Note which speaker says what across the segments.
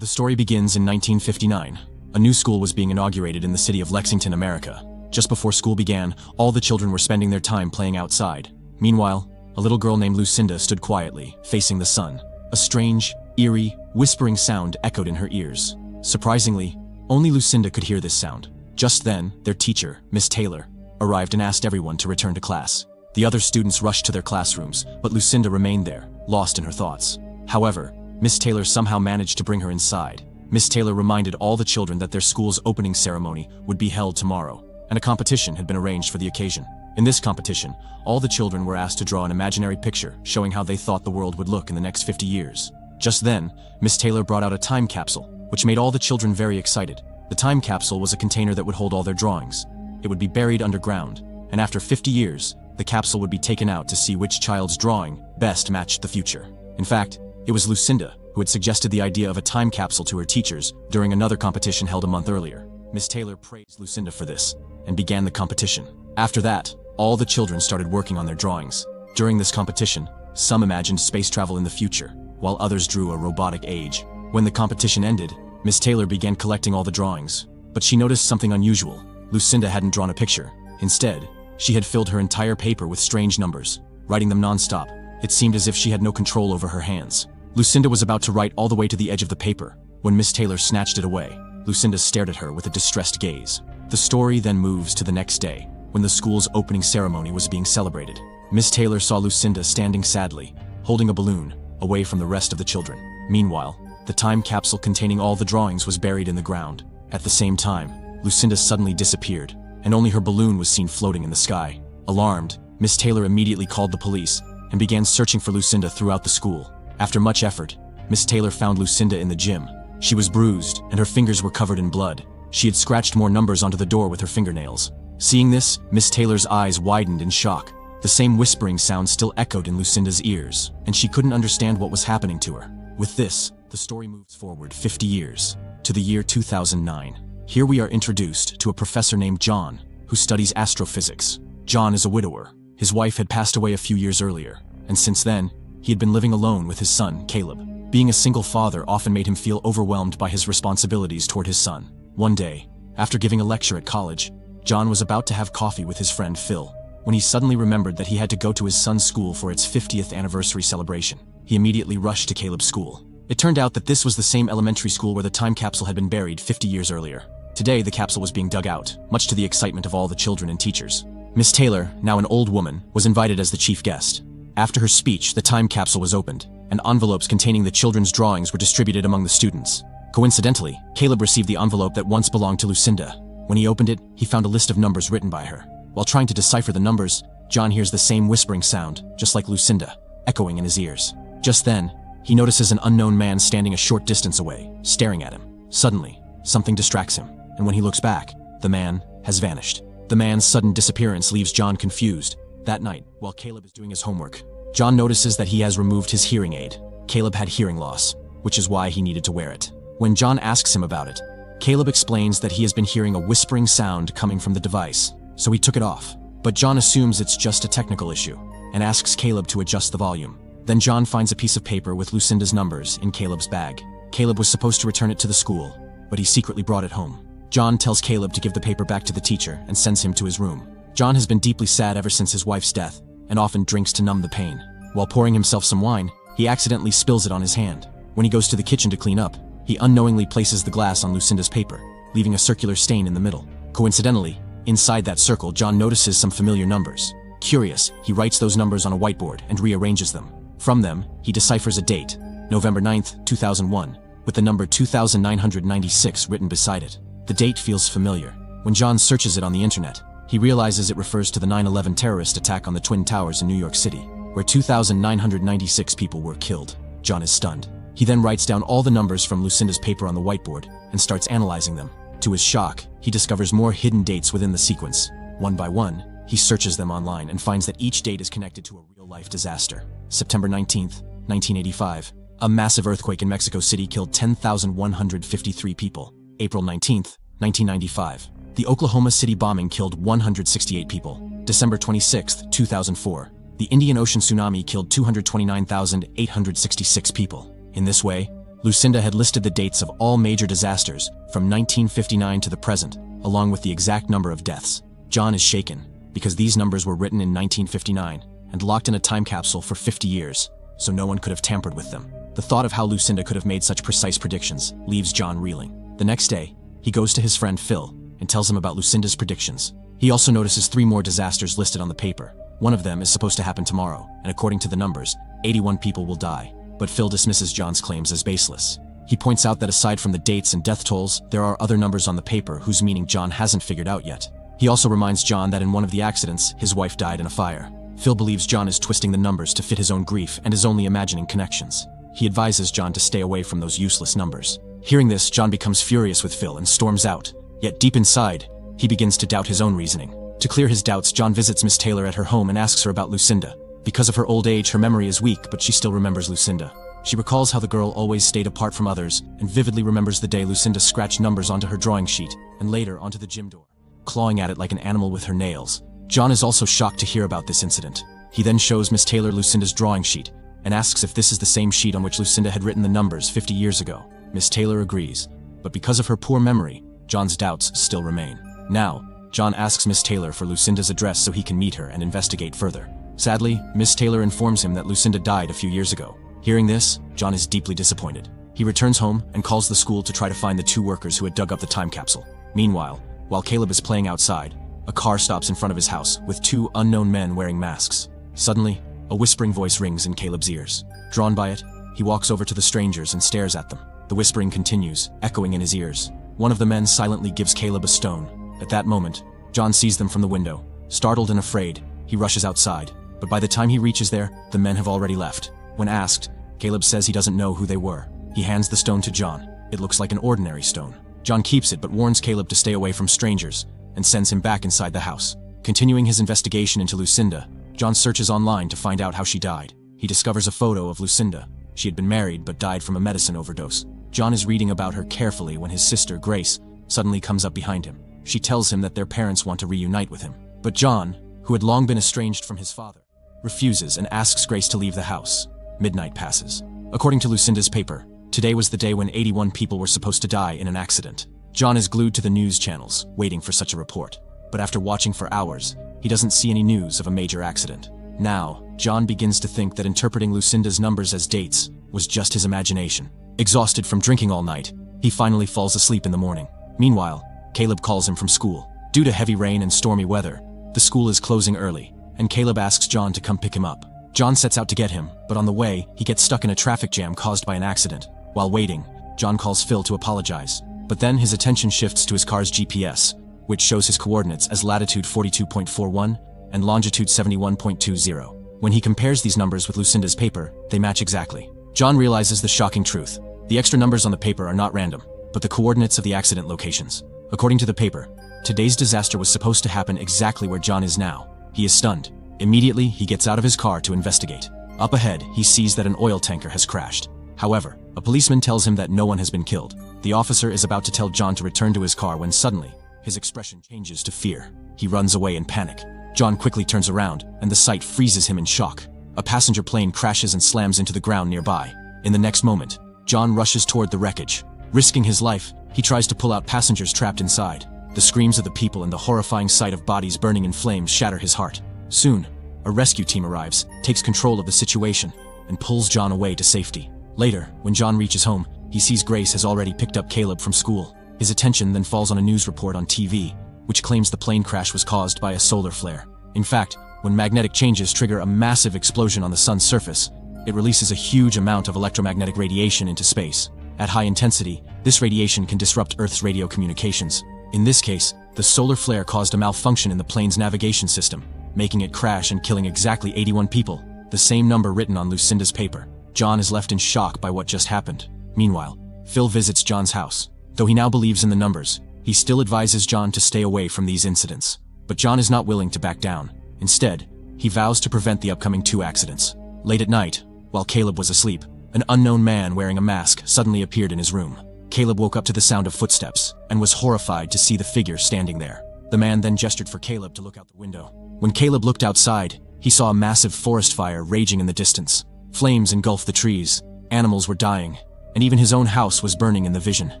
Speaker 1: The story begins in 1959. A new school was being inaugurated in the city of Lexington, America. Just before school began, all the children were spending their time playing outside. Meanwhile, a little girl named Lucinda stood quietly, facing the sun. A strange, eerie, whispering sound echoed in her ears. Surprisingly, only Lucinda could hear this sound. Just then, their teacher, Miss Taylor, arrived and asked everyone to return to class. The other students rushed to their classrooms, but Lucinda remained there, lost in her thoughts. However, Miss Taylor somehow managed to bring her inside. Miss Taylor reminded all the children that their school's opening ceremony would be held tomorrow, and a competition had been arranged for the occasion. In this competition, all the children were asked to draw an imaginary picture showing how they thought the world would look in the next 50 years. Just then, Miss Taylor brought out a time capsule, which made all the children very excited. The time capsule was a container that would hold all their drawings. It would be buried underground, and after 50 years, the capsule would be taken out to see which child's drawing best matched the future. In fact, it was Lucinda who had suggested the idea of a time capsule to her teachers during another competition held a month earlier. Miss Taylor praised Lucinda for this and began the competition. After that, all the children started working on their drawings. During this competition, some imagined space travel in the future, while others drew a robotic age. When the competition ended, Miss Taylor began collecting all the drawings, but she noticed something unusual. Lucinda hadn't drawn a picture. Instead, she had filled her entire paper with strange numbers, writing them non-stop. It seemed as if she had no control over her hands. Lucinda was about to write all the way to the edge of the paper when Miss Taylor snatched it away. Lucinda stared at her with a distressed gaze. The story then moves to the next day, when the school's opening ceremony was being celebrated. Miss Taylor saw Lucinda standing sadly, holding a balloon, away from the rest of the children. Meanwhile, the time capsule containing all the drawings was buried in the ground. At the same time, Lucinda suddenly disappeared, and only her balloon was seen floating in the sky. Alarmed, Miss Taylor immediately called the police and began searching for Lucinda throughout the school. After much effort, Miss Taylor found Lucinda in the gym. She was bruised, and her fingers were covered in blood. She had scratched more numbers onto the door with her fingernails. Seeing this, Miss Taylor's eyes widened in shock. The same whispering sound still echoed in Lucinda's ears, and she couldn't understand what was happening to her. With this, the story moves forward 50 years, to the year 2009. Here we are introduced to a professor named John, who studies astrophysics. John is a widower. His wife had passed away a few years earlier, and since then, he had been living alone with his son, Caleb. Being a single father often made him feel overwhelmed by his responsibilities toward his son. One day, after giving a lecture at college, John was about to have coffee with his friend Phil, when he suddenly remembered that he had to go to his son's school for its 50th anniversary celebration. He immediately rushed to Caleb's school. It turned out that this was the same elementary school where the time capsule had been buried 50 years earlier. Today, the capsule was being dug out, much to the excitement of all the children and teachers. Miss Taylor, now an old woman, was invited as the chief guest. After her speech, the time capsule was opened, and envelopes containing the children's drawings were distributed among the students. Coincidentally, Caleb received the envelope that once belonged to Lucinda. When he opened it, he found a list of numbers written by her. While trying to decipher the numbers, John hears the same whispering sound, just like Lucinda, echoing in his ears. Just then, he notices an unknown man standing a short distance away, staring at him. Suddenly, something distracts him, and when he looks back, the man has vanished. The man's sudden disappearance leaves John confused. That night, while Caleb is doing his homework, John notices that he has removed his hearing aid. Caleb had hearing loss, which is why he needed to wear it. When John asks him about it, Caleb explains that he has been hearing a whispering sound coming from the device, so he took it off. But John assumes it's just a technical issue, and asks Caleb to adjust the volume. Then John finds a piece of paper with Lucinda's numbers in Caleb's bag. Caleb was supposed to return it to the school, but he secretly brought it home. John tells Caleb to give the paper back to the teacher and sends him to his room. John has been deeply sad ever since his wife's death, and often drinks to numb the pain. While pouring himself some wine, he accidentally spills it on his hand. When he goes to the kitchen to clean up, he unknowingly places the glass on Lucinda's paper, leaving a circular stain in the middle. Coincidentally, inside that circle, John notices some familiar numbers. Curious, he writes those numbers on a whiteboard and rearranges them. From them, he deciphers a date, November 9th, 2001, with the number 2996 written beside it. The date feels familiar. When John searches it on the internet, he realizes it refers to the 9/11 terrorist attack on the Twin Towers in New York City, where 2,996 people were killed. John is stunned. He then writes down all the numbers from Lucinda's paper on the whiteboard and starts analyzing them. To his shock, he discovers more hidden dates within the sequence. One by one, he searches them online and finds that each date is connected to a real-life disaster. September 19th, 1985, a massive earthquake in Mexico City killed 10,153 people. April 19th, 1995. The Oklahoma City bombing killed 168 people. December 26, 2004. The Indian Ocean tsunami killed 229,866 people. In this way, Lucinda had listed the dates of all major disasters from 1959 to the present, along with the exact number of deaths. John is shaken, because these numbers were written in 1959 and locked in a time capsule for 50 years, so no one could have tampered with them. The thought of how Lucinda could have made such precise predictions leaves John reeling. The next day, he goes to his friend Phil and tells him about Lucinda's predictions. He also notices 3 more disasters listed on the paper. One of them is supposed to happen tomorrow, and according to the numbers, 81 people will die. But Phil dismisses John's claims as baseless. He points out that aside from the dates and death tolls, there are other numbers on the paper whose meaning John hasn't figured out yet. He also reminds John that in one of the accidents, his wife died in a fire. Phil believes John is twisting the numbers to fit his own grief and is only imagining connections. He advises John to stay away from those useless numbers. Hearing this, John becomes furious with Phil and storms out. Yet deep inside, he begins to doubt his own reasoning. To clear his doubts, John visits Miss Taylor at her home and asks her about Lucinda. Because of her old age, her memory is weak, but she still remembers Lucinda. She recalls how the girl always stayed apart from others and vividly remembers the day Lucinda scratched numbers onto her drawing sheet and later onto the gym door, clawing at it like an animal with her nails. John is also shocked to hear about this incident. He then shows Miss Taylor Lucinda's drawing sheet and asks if this is the same sheet on which Lucinda had written the numbers 50 years ago. Miss Taylor agrees, but because of her poor memory, John's doubts still remain. Now, John asks Miss Taylor for Lucinda's address so he can meet her and investigate further. Sadly, Miss Taylor informs him that Lucinda died a few years ago. Hearing this, John is deeply disappointed. He returns home and calls the school to try to find the 2 workers who had dug up the time capsule. Meanwhile, while Caleb is playing outside, a car stops in front of his house with 2 unknown men wearing masks. Suddenly, a whispering voice rings in Caleb's ears. Drawn by it, he walks over to the strangers and stares at them. The whispering continues, echoing in his ears. One of the men silently gives Caleb a stone. At that moment, John sees them from the window. Startled and afraid, he rushes outside. But by the time he reaches there, the men have already left. When asked, Caleb says he doesn't know who they were. He hands the stone to John. It looks like an ordinary stone. John keeps it but warns Caleb to stay away from strangers and sends him back inside the house. Continuing his investigation into Lucinda, John searches online to find out how she died. He discovers a photo of Lucinda. She had been married but died from a medicine overdose. John is reading about her carefully when his sister, Grace, suddenly comes up behind him. She tells him that their parents want to reunite with him. But John, who had long been estranged from his father, refuses and asks Grace to leave the house. Midnight passes. According to Lucinda's paper, today was the day when 81 people were supposed to die in an accident. John is glued to the news channels, waiting for such a report. But after watching for hours, he doesn't see any news of a major accident. Now, John begins to think that interpreting Lucinda's numbers as dates was just his imagination. Exhausted from drinking all night, he finally falls asleep in the morning. Meanwhile, Caleb calls him from school. Due to heavy rain and stormy weather, the school is closing early, and Caleb asks John to come pick him up. John sets out to get him, but on the way, he gets stuck in a traffic jam caused by an accident. While waiting, John calls Phil to apologize. But then his attention shifts to his car's GPS, which shows his coordinates as latitude 42.41 and longitude 71.20. When he compares these numbers with Lucinda's paper, they match exactly. John realizes the shocking truth. The extra numbers on the paper are not random, but the coordinates of the accident locations. According to the paper, today's disaster was supposed to happen exactly where John is now. He is stunned. Immediately, he gets out of his car to investigate. Up ahead, he sees that an oil tanker has crashed. However, a policeman tells him that no one has been killed. The officer is about to tell John to return to his car when suddenly, his expression changes to fear. He runs away in panic. John quickly turns around, and the sight freezes him in shock. A passenger plane crashes and slams into the ground nearby. In the next moment, John rushes toward the wreckage. Risking his life, he tries to pull out passengers trapped inside. The screams of the people and the horrifying sight of bodies burning in flames shatter his heart. Soon, a rescue team arrives, takes control of the situation, and pulls John away to safety. Later, when John reaches home, he sees Grace has already picked up Caleb from school. His attention then falls on a news report on TV, which claims the plane crash was caused by a solar flare. In fact, when magnetic changes trigger a massive explosion on the sun's surface, it releases a huge amount of electromagnetic radiation into space. At high intensity, this radiation can disrupt Earth's radio communications. In this case, the solar flare caused a malfunction in the plane's navigation system, making it crash and killing exactly 81 people, the same number written on Lucinda's paper. John is left in shock by what just happened. Meanwhile, Phil visits John's house. Though he now believes in the numbers, he still advises John to stay away from these incidents. But John is not willing to back down. Instead, he vows to prevent the upcoming 2 accidents. Late at night, while Caleb was asleep, an unknown man wearing a mask suddenly appeared in his room. Caleb woke up to the sound of footsteps and was horrified to see the figure standing there. The man then gestured for Caleb to look out the window. When Caleb looked outside, he saw a massive forest fire raging in the distance. Flames engulfed the trees, animals were dying, and even his own house was burning in the vision.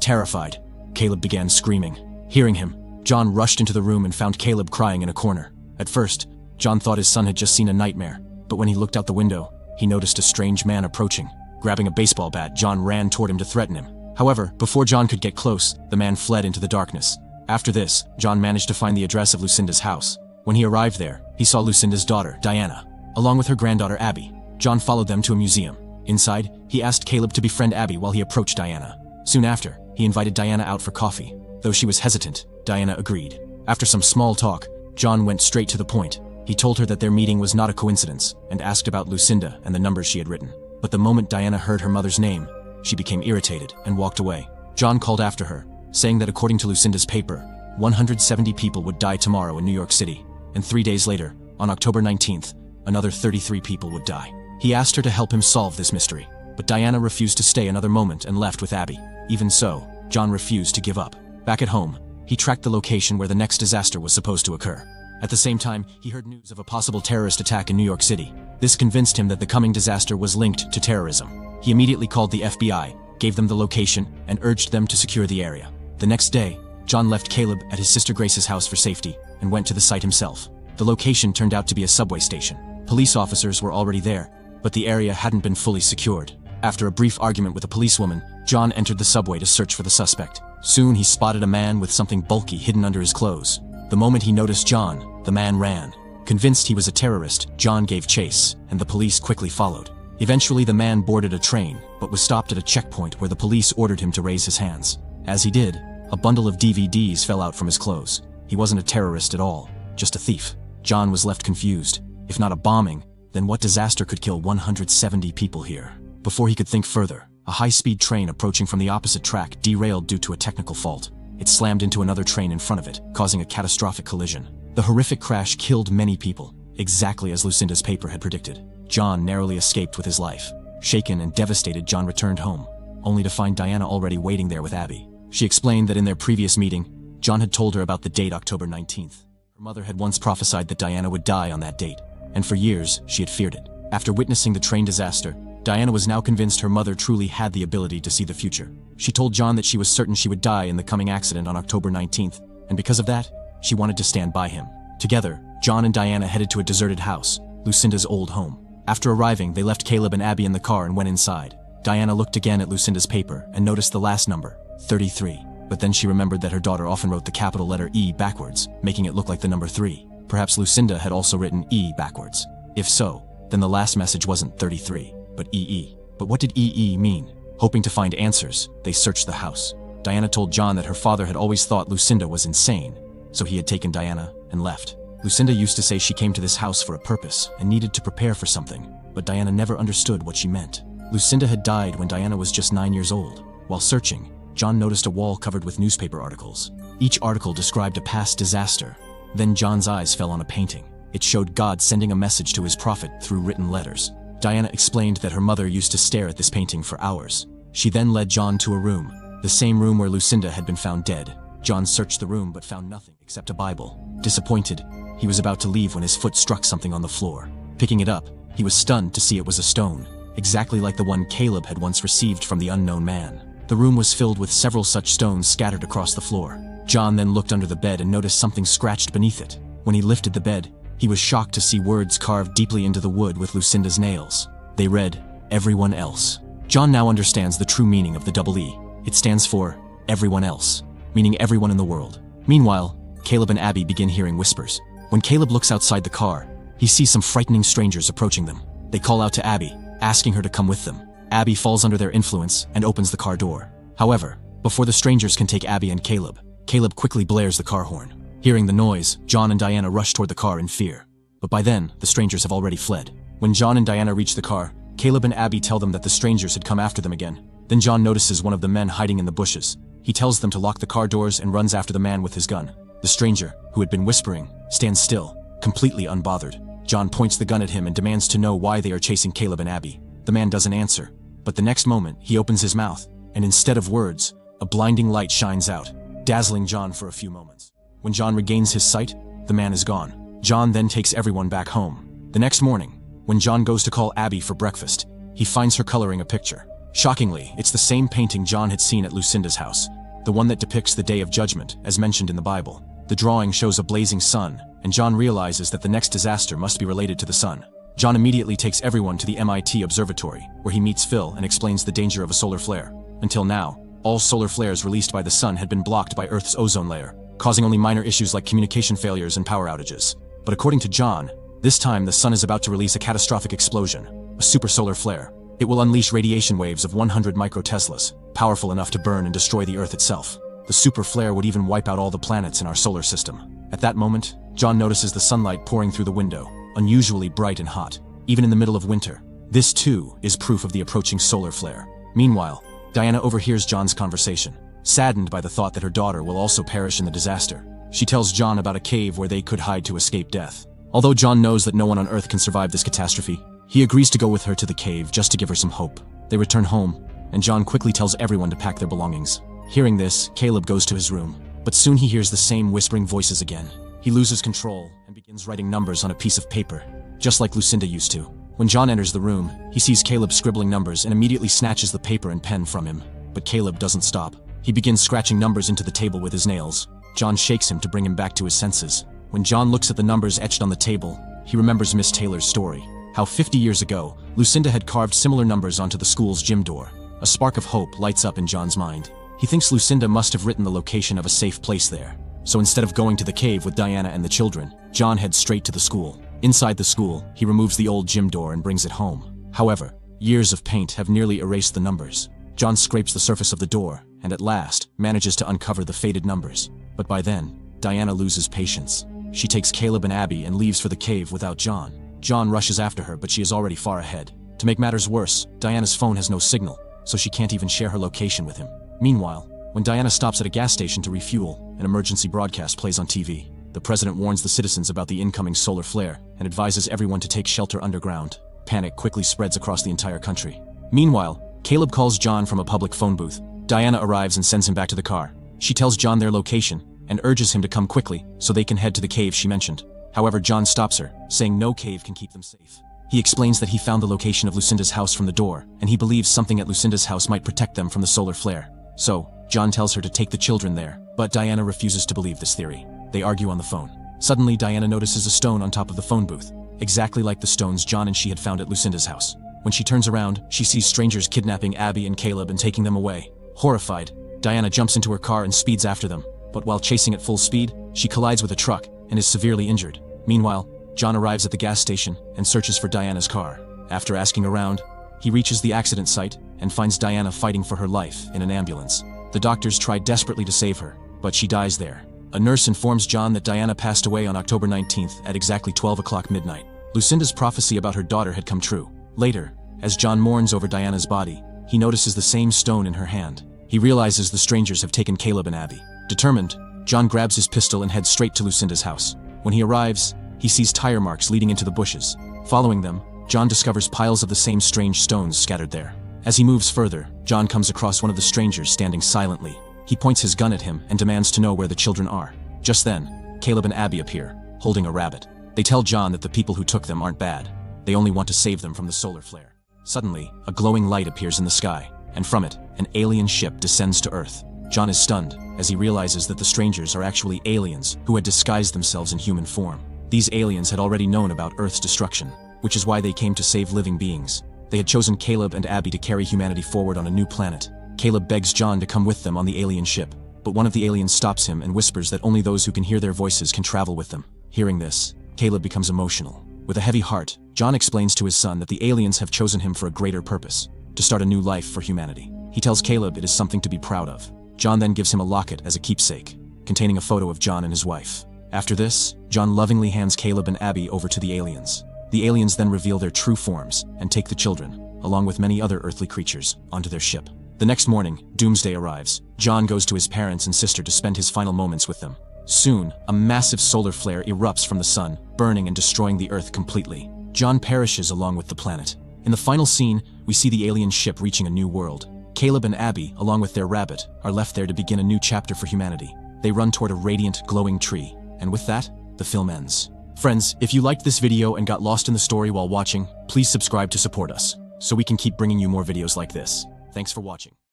Speaker 1: Terrified, Caleb began screaming. Hearing him, John rushed into the room and found Caleb crying in a corner. At first, John thought his son had just seen a nightmare, but when he looked out the window, he noticed a strange man approaching. Grabbing a baseball bat, John ran toward him to threaten him. However, before John could get close, the man fled into the darkness. After this, John managed to find the address of Lucinda's house. When he arrived there, he saw Lucinda's daughter, Diana, along with her granddaughter, Abby. John followed them to a museum. Inside, he asked Caleb to befriend Abby while he approached Diana. Soon after, he invited Diana out for coffee. Though she was hesitant, Diana agreed. After some small talk, John went straight to the point. He told her that their meeting was not a coincidence and asked about Lucinda and the numbers she had written. But the moment Diana heard her mother's name, she became irritated and walked away. John called after her, saying that according to Lucinda's paper, 170 people would die tomorrow in New York City, and 3 days later, on October 19th, another 33 people would die. He asked her to help him solve this mystery, but Diana refused to stay another moment and left with Abby. Even so, John refused to give up. Back at home, he tracked the location where the next disaster was supposed to occur. At the same time, he heard news of a possible terrorist attack in New York City. This convinced him that the coming disaster was linked to terrorism. He immediately called the FBI, gave them the location, and urged them to secure the area. The next day, John left Caleb at his sister Grace's house for safety and went to the site himself. The location turned out to be a subway station. Police officers were already there, but the area hadn't been fully secured. After a brief argument with a policewoman, John entered the subway to search for the suspect. Soon he spotted a man with something bulky hidden under his clothes. The moment he noticed John, the man ran. Convinced he was a terrorist, John gave chase, and the police quickly followed. Eventually the man boarded a train, but was stopped at a checkpoint where the police ordered him to raise his hands. As he did, a bundle of DVDs fell out from his clothes. He wasn't a terrorist at all, just a thief. John was left confused. If not a bombing, then what disaster could kill 170 people here? Before he could think further, a high-speed train approaching from the opposite track derailed due to a technical fault. It slammed into another train in front of it, causing a catastrophic collision. The horrific crash killed many people, exactly as Lucinda's paper had predicted. John narrowly escaped with his life. Shaken and devastated, John returned home, only to find Diana already waiting there with Abby. She explained that in their previous meeting, John had told her about the date October 19th. Her mother had once prophesied that Diana would die on that date, and for years she had feared it. After witnessing the train disaster, Diana was now convinced her mother truly had the ability to see the future. She told John that she was certain she would die in the coming accident on October 19th, and because of that, she wanted to stand by him. Together, John and Diana headed to a deserted house, Lucinda's old home. After arriving, they left Caleb and Abby in the car and went inside. Diana looked again at Lucinda's paper and noticed the last number, 33. But then she remembered that her daughter often wrote the capital letter E backwards, making it look like the number 3. Perhaps Lucinda had also written E backwards. If so, then the last message wasn't 33, but EE. But what did EE mean? Hoping to find answers, they searched the house. Diana told John that her father had always thought Lucinda was insane, so he had taken Diana and left. Lucinda used to say she came to this house for a purpose and needed to prepare for something, but Diana never understood what she meant. Lucinda had died when Diana was just 9 years old. While searching, John noticed a wall covered with newspaper articles. Each article described a past disaster. Then John's eyes fell on a painting. It showed God sending a message to his prophet through written letters. Diana explained that her mother used to stare at this painting for hours. She then led John to a room, the same room where Lucinda had been found dead. John searched the room but found nothing except a Bible. Disappointed, he was about to leave when his foot struck something on the floor. Picking it up, he was stunned to see it was a stone, exactly like the one Caleb had once received from the unknown man. The room was filled with several such stones scattered across the floor. John then looked under the bed and noticed something scratched beneath it. When he lifted the bed, he was shocked to see words carved deeply into the wood with Lucinda's nails. They read, "Everyone else." John now understands the true meaning of the double E. It stands for everyone else, meaning everyone in the world. Meanwhile, Caleb and Abby begin hearing whispers. When Caleb looks outside the car, he sees some frightening strangers approaching them. They call out to Abby, asking her to come with them. Abby falls under their influence and opens the car door. However, before the strangers can take Abby and Caleb, Caleb quickly blares the car horn. Hearing the noise, John and Diana rush toward the car in fear. But by then, the strangers have already fled. When John and Diana reach the car, Caleb and Abby tell them that the strangers had come after them again. Then John notices one of the men hiding in the bushes. He tells them to lock the car doors and runs after the man with his gun. The stranger, who had been whispering, stands still, completely unbothered. John points the gun at him and demands to know why they are chasing Caleb and Abby. The man doesn't answer, but the next moment, he opens his mouth, and instead of words, a blinding light shines out, dazzling John for a few moments. When John regains his sight, the man is gone. John then takes everyone back home. The next morning, when John goes to call Abby for breakfast, he finds her coloring a picture. Shockingly, it's the same painting John had seen at Lucinda's house, the one that depicts the Day of Judgment, as mentioned in the Bible. The drawing shows a blazing sun, and John realizes that the next disaster must be related to the sun. John immediately takes everyone to the MIT observatory, where he meets Phil and explains the danger of a solar flare. Until now, all solar flares released by the sun had been blocked by Earth's ozone layer, causing only minor issues like communication failures and power outages. But according to John, this time the sun is about to release a catastrophic explosion, a supersolar flare. It will unleash radiation waves of 100 microteslas, powerful enough to burn and destroy the Earth itself. The super flare would even wipe out all the planets in our solar system. At that moment, John notices the sunlight pouring through the window, unusually bright and hot, even in the middle of winter. This, too, is proof of the approaching solar flare. Meanwhile, Diana overhears John's conversation, saddened by the thought that her daughter will also perish in the disaster. She tells John about a cave where they could hide to escape death. Although John knows that no one on Earth can survive this catastrophe, he agrees to go with her to the cave just to give her some hope. They return home, and John quickly tells everyone to pack their belongings. Hearing this, Caleb goes to his room, but soon he hears the same whispering voices again. He loses control and begins writing numbers on a piece of paper, just like Lucinda used to. When John enters the room, he sees Caleb scribbling numbers and immediately snatches the paper and pen from him. But Caleb doesn't stop. He begins scratching numbers into the table with his nails. John shakes him to bring him back to his senses. When John looks at the numbers etched on the table, he remembers Miss Taylor's story. How 50 years ago, Lucinda had carved similar numbers onto the school's gym door. A spark of hope lights up in John's mind. He thinks Lucinda must have written the location of a safe place there. So instead of going to the cave with Diana and the children, John heads straight to the school. Inside the school, he removes the old gym door and brings it home. However, years of paint have nearly erased the numbers. John scrapes the surface of the door, and at last, manages to uncover the faded numbers. But by then, Diana loses patience. She takes Caleb and Abby and leaves for the cave without John. John rushes after her, but she is already far ahead. To make matters worse, Diana's phone has no signal, so she can't even share her location with him. Meanwhile, when Diana stops at a gas station to refuel, an emergency broadcast plays on TV. The president warns the citizens about the incoming solar flare and advises everyone to take shelter underground. Panic quickly spreads across the entire country. Meanwhile, Caleb calls John from a public phone booth. Diana arrives and sends him back to the car. She tells John their location and urges him to come quickly so they can head to the cave she mentioned. However, John stops her, saying no cave can keep them safe. He explains that he found the location of Lucinda's house from the door, and he believes something at Lucinda's house might protect them from the solar flare. So, John tells her to take the children there, but Diana refuses to believe this theory. They argue on the phone. Suddenly, Diana notices a stone on top of the phone booth, exactly like the stones John and she had found at Lucinda's house. When she turns around, she sees strangers kidnapping Abby and Caleb and taking them away. Horrified, Diana jumps into her car and speeds after them, but while chasing at full speed, she collides with a truck and is severely injured. Meanwhile, John arrives at the gas station and searches for Diana's car. After asking around, he reaches the accident site and finds Diana fighting for her life in an ambulance. The doctors try desperately to save her, but she dies there. A nurse informs John that Diana passed away on October 19th at exactly 12 o'clock midnight. Lucinda's prophecy about her daughter had come true. Later, as John mourns over Diana's body, he notices the same stone in her hand. He realizes the strangers have taken Caleb and Abby. Determined, John grabs his pistol and heads straight to Lucinda's house. When he arrives, he sees tire marks leading into the bushes. Following them, John discovers piles of the same strange stones scattered there. As he moves further, John comes across one of the strangers standing silently. He points his gun at him and demands to know where the children are. Just then, Caleb and Abby appear, holding a rabbit. They tell John that the people who took them aren't bad. They only want to save them from the solar flare. Suddenly, a glowing light appears in the sky, and from it, an alien ship descends to Earth. John is stunned, as he realizes that the strangers are actually aliens who had disguised themselves in human form. These aliens had already known about Earth's destruction, which is why they came to save living beings. They had chosen Caleb and Abby to carry humanity forward on a new planet. Caleb begs John to come with them on the alien ship, but one of the aliens stops him and whispers that only those who can hear their voices can travel with them. Hearing this, Caleb becomes emotional. With a heavy heart, John explains to his son that the aliens have chosen him for a greater purpose, to start a new life for humanity. He tells Caleb it is something to be proud of. John then gives him a locket as a keepsake, containing a photo of John and his wife. After this, John lovingly hands Caleb and Abby over to the aliens. The aliens then reveal their true forms and take the children, along with many other earthly creatures, onto their ship. The next morning, Doomsday arrives. John goes to his parents and sister to spend his final moments with them. Soon, a massive solar flare erupts from the sun, burning and destroying the Earth completely. John perishes along with the planet. In the final scene, we see the alien ship reaching a new world. Caleb and Abby, along with their rabbit, are left there to begin a new chapter for humanity. They run toward a radiant, glowing tree, and with that, the film ends. Friends, if you liked this video and got lost in the story while watching, please subscribe to support us, so we can keep bringing you more videos like this. Thanks for watching.